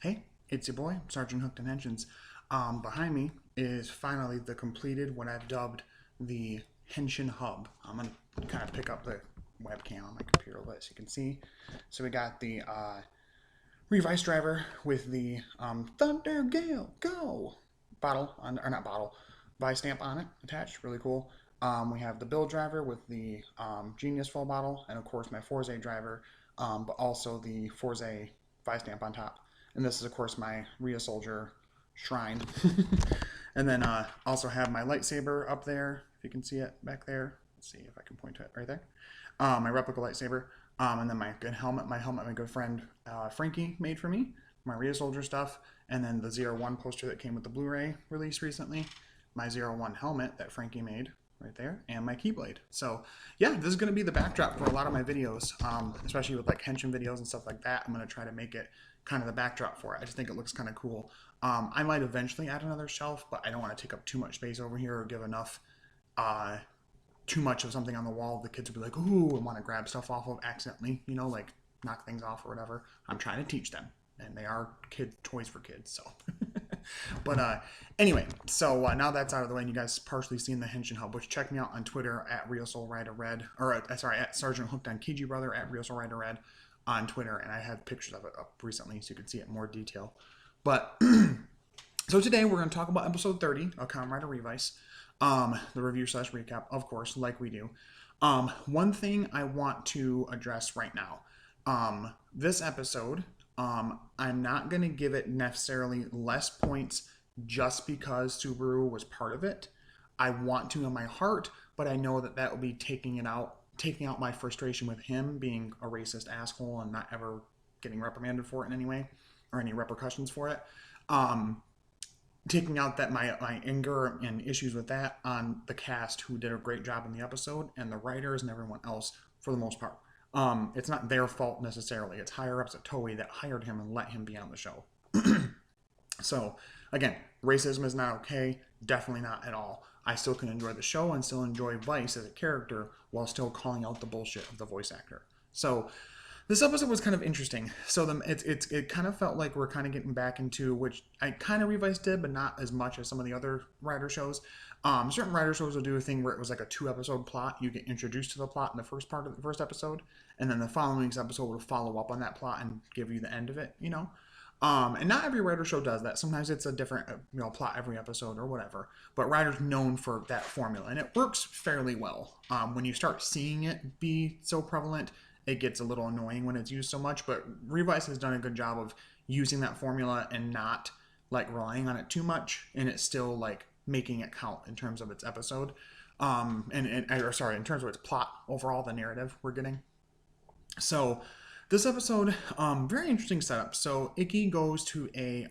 Hey, it's your boy, Sergeant Hooked Intentions. Behind me is finally the completed, what I've dubbed the Henshin Hub. I'm going to kind of pick up the webcam on my computer a bit so you can see. So we got the Revice driver with the Thunder Gale Go bottle, or not bottle, buy stamp on it attached. Really cool. We have the Build driver with the Genius full bottle, and of course my Forze driver, but also the Forze buy stamp on top. And this is, of course, my Rhea Soldier shrine. And then also have my lightsaber up there, if you can see it back there. Let's see if I can point to it right there. My replica lightsaber. And then my good helmet. My helmet my good friend Frankie made for me. My Rhea Soldier stuff. And then the 01 poster that came with the Blu-ray release recently. My 01 helmet that Frankie made right there, and my Keyblade. So yeah, this is going to be the backdrop for a lot of my videos, especially with like Henshin videos and stuff like that. I'm going to try to make it kind of the backdrop for it. I just think it looks kind of cool. I might eventually add another shelf, but I don't want to take up too much space over here or give enough too much of something on the wall. The kids will be like, ooh, and want to grab stuff off of accidentally, you know, like knock things off or whatever. I'm trying to teach them, and they are toys for kids, so but anyway, so now that's out of the way, and you guys partially seen the Henshin Hub, which check me out on Twitter at RealSoulRiderRed, or sorry, at Sergeant Hooked on Kiji Brother, at RealSoulRiderRed on Twitter, and I had pictures of it up recently so you can see it in more detail. But so today we're going to talk about episode 30 of Kamen Rider Revice, the review / recap, of course, like we do. One thing I want to address right now, this episode, I'm not going to give it necessarily less points just because Subaru was part of it. I want to in my heart, but I know that that will be taking out my frustration with him being a racist asshole and not ever getting reprimanded for it in any way or any repercussions for it. Taking out that my anger and issues with that on the cast, who did a great job in the episode, and the writers and everyone else for the most part. It's not their fault necessarily. It's higher ups at Toei that hired him and let him be on the show. So again, racism is not okay. Definitely not at all. I still can enjoy the show and still enjoy Vice as a character while still calling out the bullshit of the voice actor. So this episode was kind of interesting. So it kind of felt like we're kind of getting back into, which I kind of Revice did, but not as much as some of the other Rider shows. Certain Rider shows will do a thing where it was like a 2-episode plot. You get introduced to the plot in the first part of the first episode, and then the following week's episode will follow up on that plot and give you the end of it, you know? And not every Rider show does that. Sometimes it's a different, plot every episode or whatever. But Rider's known for that formula, and it works fairly well. When you start seeing it be so prevalent, it gets a little annoying when it's used so much. But Revice has done a good job of using that formula and not like relying on it too much, and it's still like making it count in terms of its episode, in terms of its plot overall, the narrative we're getting. So this episode, very interesting setup. So Ikki goes to a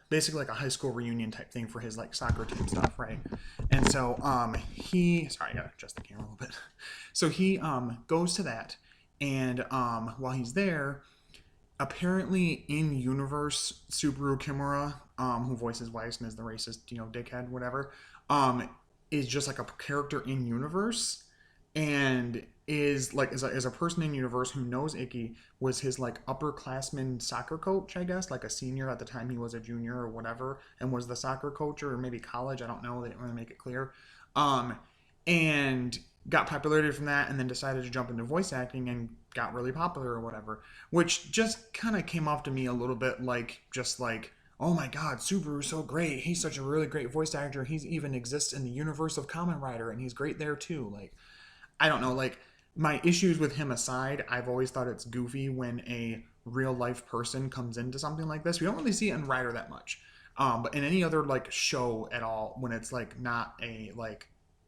basically like a high school reunion type thing for his like soccer team stuff, right? And so I gotta adjust the camera a little bit. So he goes to that, and while he's there, apparently in universe, Subaru Kimura, who voices Weiss and is the racist, dickhead, whatever, is just like a character in universe, and is like is a person in universe who knows Ikki, was his like upperclassman soccer coach, I guess, like a senior at the time he was a junior or whatever, and was the soccer coach, or maybe college, I don't know, they didn't really make it clear, and got popularity from that, and then decided to jump into voice acting and got really popular or whatever, which just kind of came off to me a little bit like, just like, oh my god, Subaru's so great, he's such a really great voice actor, he's even exists in the universe of Kamen Rider, and he's great there too. Like, I don't know, like, my issues with him aside, I've always thought it's goofy when a real life person comes into something like this. We don't really see it in Rider that much, but in any other like show at all, when it's like not a like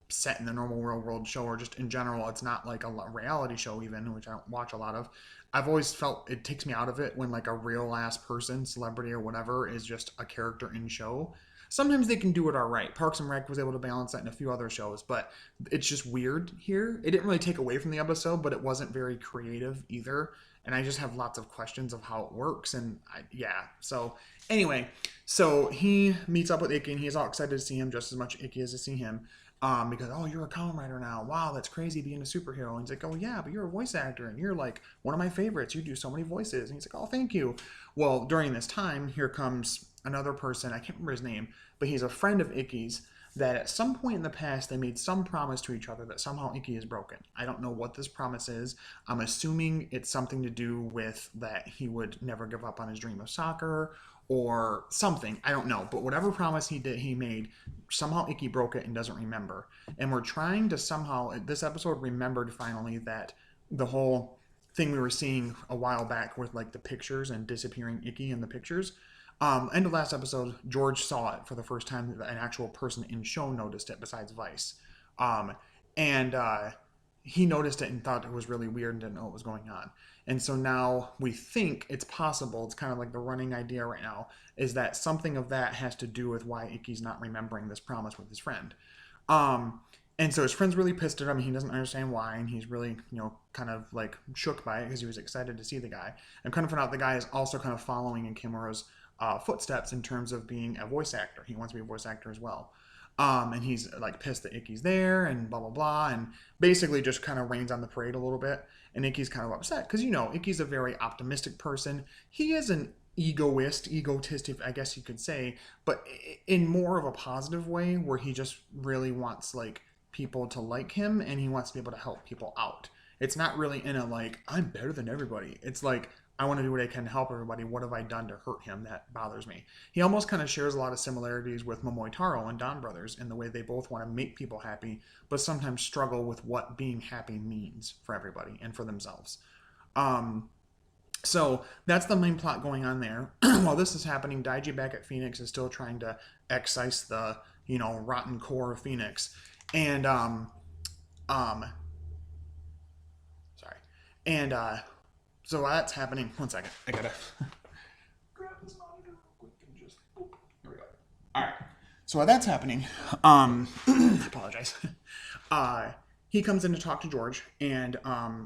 set in the normal world show, or just in general, it's not like a reality show even, which I don't watch a lot of. I've always felt it takes me out of it when like a real ass person, celebrity or whatever, is just a character in show. Sometimes they can do it all right. Parks and Rec was able to balance that in a few other shows, but it's just weird here. It didn't really take away from the episode, but it wasn't very creative either. And I just have lots of questions of how it works. And so anyway, so he meets up with Ikki, and he's all excited to see him just as much Ikki as to see him. because, oh, you're a Kamen Rider now. Wow, that's crazy being a superhero. And he's like, oh yeah, but you're a voice actor and you're like one of my favorites. You do so many voices. And he's like, oh, thank you. Well, during this time, here comes another person. I can't remember his name, but he's a friend of Icky's. That at some point in the past they made some promise to each other that somehow Icky is broken. I don't know what this promise is. I'm assuming it's something to do with that he would never give up on his dream of soccer or something. I don't know. But whatever promise he made, somehow Icky broke it and doesn't remember. And we're trying to somehow, this episode remembered finally that the whole thing we were seeing a while back with like the pictures and disappearing Icky in the pictures. End of last episode, George saw it for the first time. An actual person in show noticed it besides Vice. And he noticed it and thought it was really weird and didn't know what was going on. And so now we think it's possible, it's kind of like the running idea right now, is that something of that has to do with why Icky's not remembering this promise with his friend. And so his friend's really pissed at him. He doesn't understand why, and he's really, kind of like shook by it because he was excited to see the guy. And kind of found out the guy is also kind of following in Kimura's footsteps in terms of being a voice actor. He wants to be a voice actor as well. And he's like pissed that Icky's there and blah, blah, blah. And basically just kind of rains on the parade a little bit. And Icky's kind of upset because, Icky's a very optimistic person. He is an egotist, I guess you could say, but in more of a positive way where he just really wants like people to like him and he wants to be able to help people out. It's not really in a like, I'm better than everybody. It's like, I want to do what I can to help everybody. What have I done to hurt him? That bothers me. He almost kind of shares a lot of similarities with Momoe Taro and Don Brothers in the way they both want to make people happy, but sometimes struggle with what being happy means for everybody and for themselves. So that's the main plot going on there. While this is happening, Daiji back at Phoenix is still trying to excise the, rotten core of Phoenix. And, sorry. And, so while that's happening, one second, I gotta grab this monitor real quick and just, here we go. All right. So while that's happening, I apologize. He comes in to talk to George, and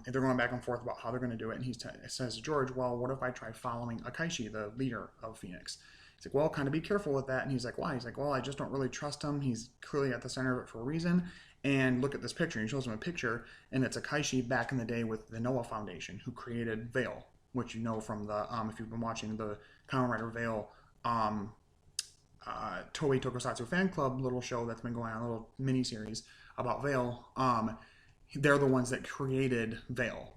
they're going back and forth about how they're going to do it. And he says to George, well, what if I try following Akaishi, the leader of Phoenix? He's like, well, kind of be careful with that. And he's like, why? He's like, well, I just don't really trust him. He's clearly at the center of it for a reason. And look at this picture. He shows him a picture, and it's Akaishi back in the day with the Noah Foundation, who created Veil, which you know from the, if you've been watching the Kamen Rider Veil Toei Tokusatsu fan club little show that's been going on, a little mini series about Veil. They're the ones that created Veil.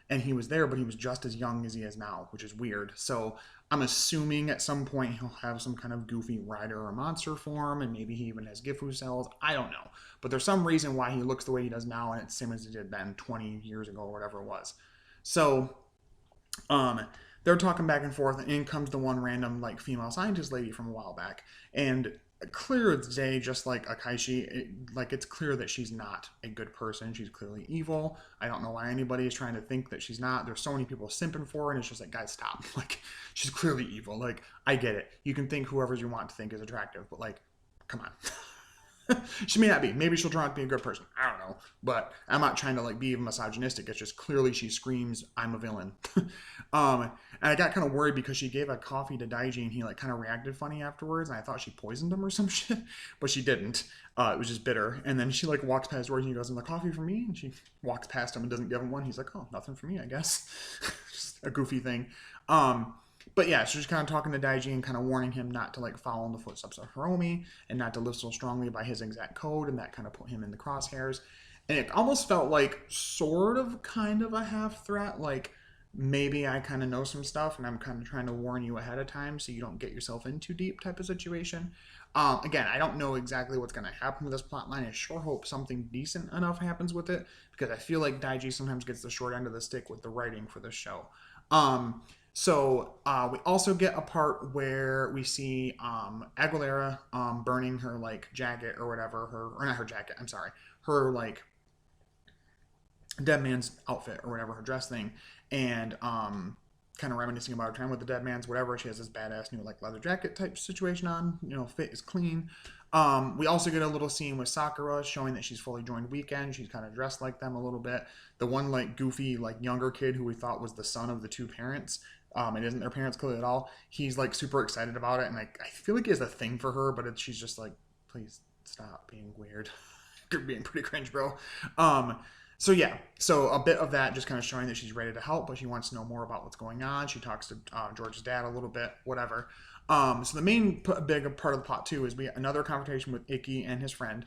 And he was there, but he was just as young as he is now, which is weird. So I'm assuming at some point he'll have some kind of goofy rider or monster form, and maybe he even has Gifu cells. I don't know. But there's some reason why he looks the way he does now, and it's the same as he did then 20 years ago or whatever it was. So they're talking back and forth, and in comes the one random like female scientist lady from a while back. And clear as day, just like Akaishi, it's clear that she's not a good person. She's clearly evil. I don't know why anybody is trying to think that she's not. There's so many people simping for her, and it's just like, guys, stop. Like, she's clearly evil. Like, I get it. You can think whoever you want to think is attractive, but like, come on. She may not be. Maybe she'll turn out to be a good person. I don't know. But I'm not trying to like be misogynistic. It's just clearly she screams, I'm a villain. And I got kind of worried because she gave a coffee to Daiji and he like kind of reacted funny afterwards. And I thought she poisoned him or some shit, but she didn't. It was just bitter. And then she like walks past George and he goes, "And the coffee for me?" And she walks past him and doesn't give him one. He's like, "Oh, nothing for me, I guess." Just a goofy thing. But yeah, so she's kind of talking to Daiji and kind of warning him not to like follow in the footsteps of Hiromi and not to live so strongly by his exact code, and that kind of put him in the crosshairs. And it almost felt like sort of kind of a half threat, like maybe I kind of know some stuff and I'm kind of trying to warn you ahead of time so you don't get yourself in too deep type of situation. Again, I don't know exactly what's going to happen with this plot line. I sure hope something decent enough happens with it because I feel like Daiji sometimes gets the short end of the stick with the writing for this show. So we also get a part where we see Aguilera burning her like jacket or whatever, or not her jacket, I'm sorry, her like dead man's outfit or whatever, her dress thing, and kind of reminiscing about her time with the dead man's whatever. She has this badass new like leather jacket type situation on, fit is clean. We also get a little scene with Sakura showing that she's fully joined Weekend. She's kind of dressed like them a little bit. The one like goofy like younger kid who we thought was the son of the two parents, it isn't their parents clearly at all. He's like super excited about it, and like I feel like he has a thing for her, but she's just like, please stop being weird. You're being pretty cringe, bro. So yeah, so a bit of that just kind of showing that she's ready to help, but she wants to know more about what's going on. She talks to George's dad a little bit, whatever. So the main big part of the plot too is we another confrontation with Icky and his friend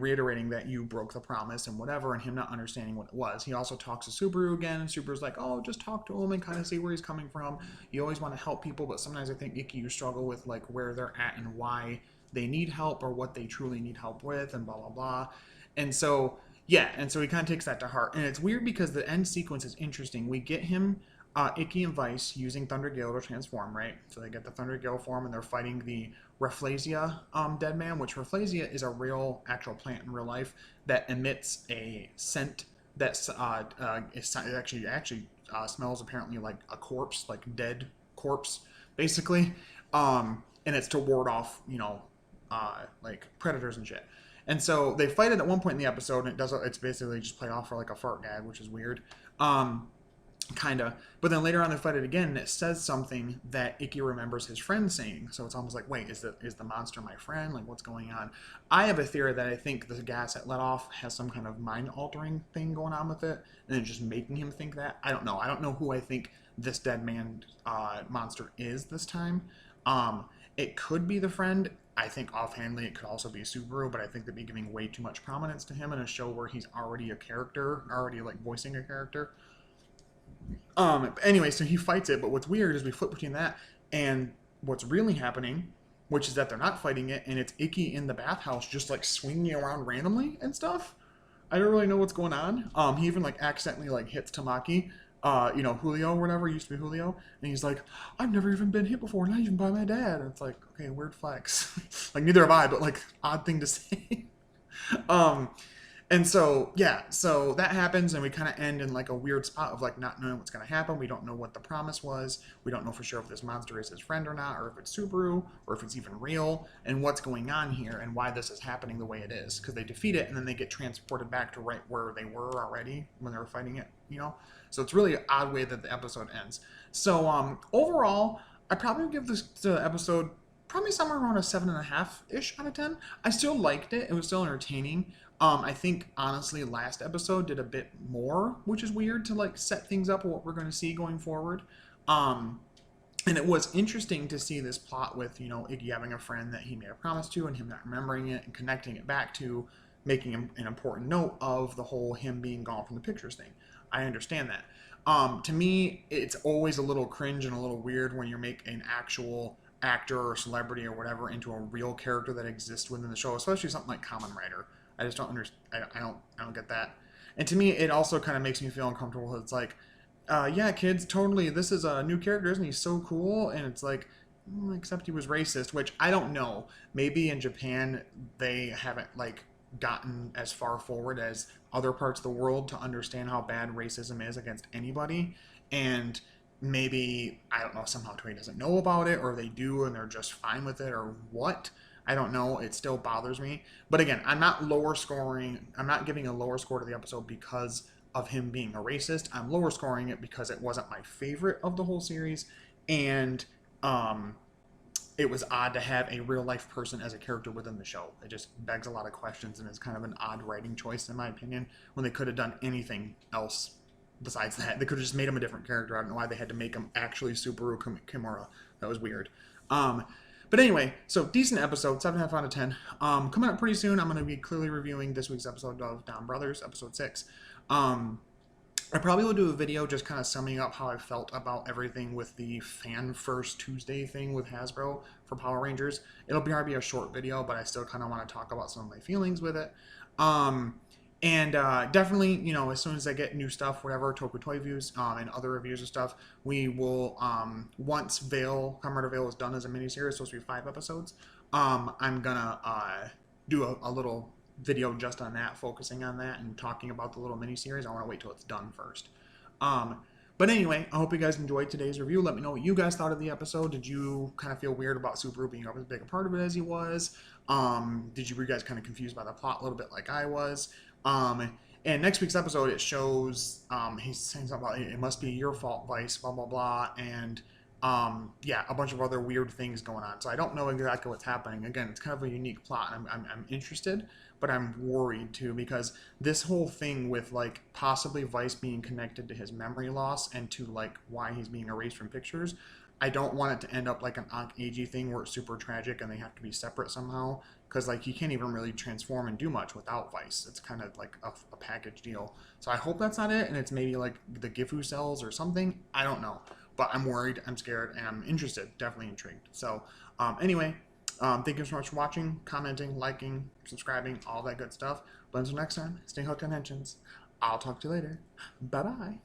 reiterating that you broke the promise and whatever, and him not understanding what it was. He also talks to Subaru again, and Subaru's like, oh, just talk to him and kind of see where he's coming from. You always want to help people, but sometimes I think, Icky, you struggle with like where they're at and why they need help or what they truly need help with and blah, blah, blah. And so, yeah, and so he kind of takes that to heart. And it's weird because the end sequence is interesting. We get him, Icky and Vice, using Thunder Gale to transform, right? So they get the Thunder Gale form and they're fighting the Rafflesia dead man, which Rafflesia is a real, actual plant in real life that emits a scent that actually smells apparently like a corpse, like dead corpse, basically. And it's to ward off, like predators and shit. And so they fight it at one point in the episode, and it's basically just played off for like a fart gag, which is weird. Kinda. But then later on they fight it again, and it says something that Icky remembers his friend saying. So it's almost like, wait, is the monster my friend? Like, what's going on? I have a theory that I think the gas it let off has some kind of mind-altering thing going on with it, and it's just making him think that. I don't know. I don't know who I think this dead man monster is this time. It could be the friend. I think offhandedly it could also be Subaru, but I think they'd be giving way too much prominence to him in a show where he's already a character, already like voicing a character. Anyway, so he fights it, but what's weird is we flip between that and what's really happening, which is that they're not fighting it, and it's Icky in the bathhouse just like swinging around randomly and stuff. I don't really know what's going on. He even like accidentally like hits Tamaki, Julio or whatever, used to be Julio, and he's like, I've never even been hit before, not even by my dad. And it's like, okay, weird flex. Like, neither have I, but like, odd thing to say. And so, yeah, so that happens, and we kind of end in like a weird spot of like not knowing what's going to happen. We don't know what the promise was. We don't know for sure if this monster is his friend or not, or if it's Subaru, or if it's even real, and what's going on here, and why this is happening the way it is. Because they defeat it, and then they get transported back to right where they were already when they were fighting it, So it's really an odd way that the episode ends. So overall, I probably would give this episode probably somewhere around a 7.5-ish out of 10. I still liked it. It was still entertaining. I think, honestly, last episode did a bit more, which is weird to, like, set things up what we're going to see going forward. And it was interesting to see this plot with, Iggy having a friend that he made a promise to and him not remembering it and connecting it back to making an important note of the whole him being gone from the pictures thing. I understand that. To me, it's always a little cringe and a little weird when you make an actual actor or celebrity or whatever into a real character that exists within the show, especially something like Kamen Rider. I just don't understand. I don't get that. And to me, it also kind of makes me feel uncomfortable. It's like, yeah, kids, totally. This is a new character, isn't he? So cool. And it's like, except he was racist, which I don't know. Maybe in Japan they haven't like gotten as far forward as other parts of the world to understand how bad racism is against anybody. And maybe, I don't know, somehow Toei doesn't know about it, or they do and they're just fine with it, or what. I don't know. It still bothers me. But again, I'm not giving a lower score to the episode because of him being a racist. I'm lower scoring it because it wasn't my favorite of the whole series. And it was odd to have a real life person as a character within the show. It just begs a lot of questions and is kind of an odd writing choice, in my opinion, when they could have done anything else besides that. They could have just made him a different character. I don't know why they had to make him actually Subaru Kimura. That was weird. But anyway, so decent episode, 7.5 out of 10. Coming up pretty soon, I'm going to be clearly reviewing this week's episode of Down Brothers, episode 6. I probably will do a video just kind of summing up how I felt about everything with the Fan First Tuesday thing with Hasbro for Power Rangers. It'll be a short video, but I still kind of want to talk about some of my feelings with it. And definitely, as soon as I get new stuff, whatever, Toku Toy Views and other reviews and stuff, we will, once Kamen Rider Veil is done as a miniseries, it's supposed to be 5 episodes, I'm going to do a little video just on that, focusing on that and talking about the little miniseries. I want to wait till it's done first. But anyway, I hope you guys enjoyed today's review. Let me know what you guys thought of the episode. Did you kind of feel weird about Subaru being as big a part of it as he was? Were you guys kind of confused by the plot a little bit like I was? And next week's episode, it shows he's saying something about it must be your fault, Vice, blah, blah, blah. And Yeah, a bunch of other weird things going on. So I don't know exactly what's happening. Again, it's kind of a unique plot. I'm interested, but I'm worried too because this whole thing with like possibly Vice being connected to his memory loss and to like why he's being erased from pictures. I don't want it to end up like an Ankh AG thing where it's super tragic and they have to be separate somehow. Because like you can't even really transform and do much without Vice. It's kind of like a package deal. So I hope that's not it, and it's maybe like the Gifu cells or something. I don't know, but I'm worried, I'm scared, and I'm interested. Definitely intrigued. So anyway, thank you so much for watching, commenting, liking, subscribing, all that good stuff. But until next time, stay hooked on Henshin's. I'll talk to you later. Bye bye.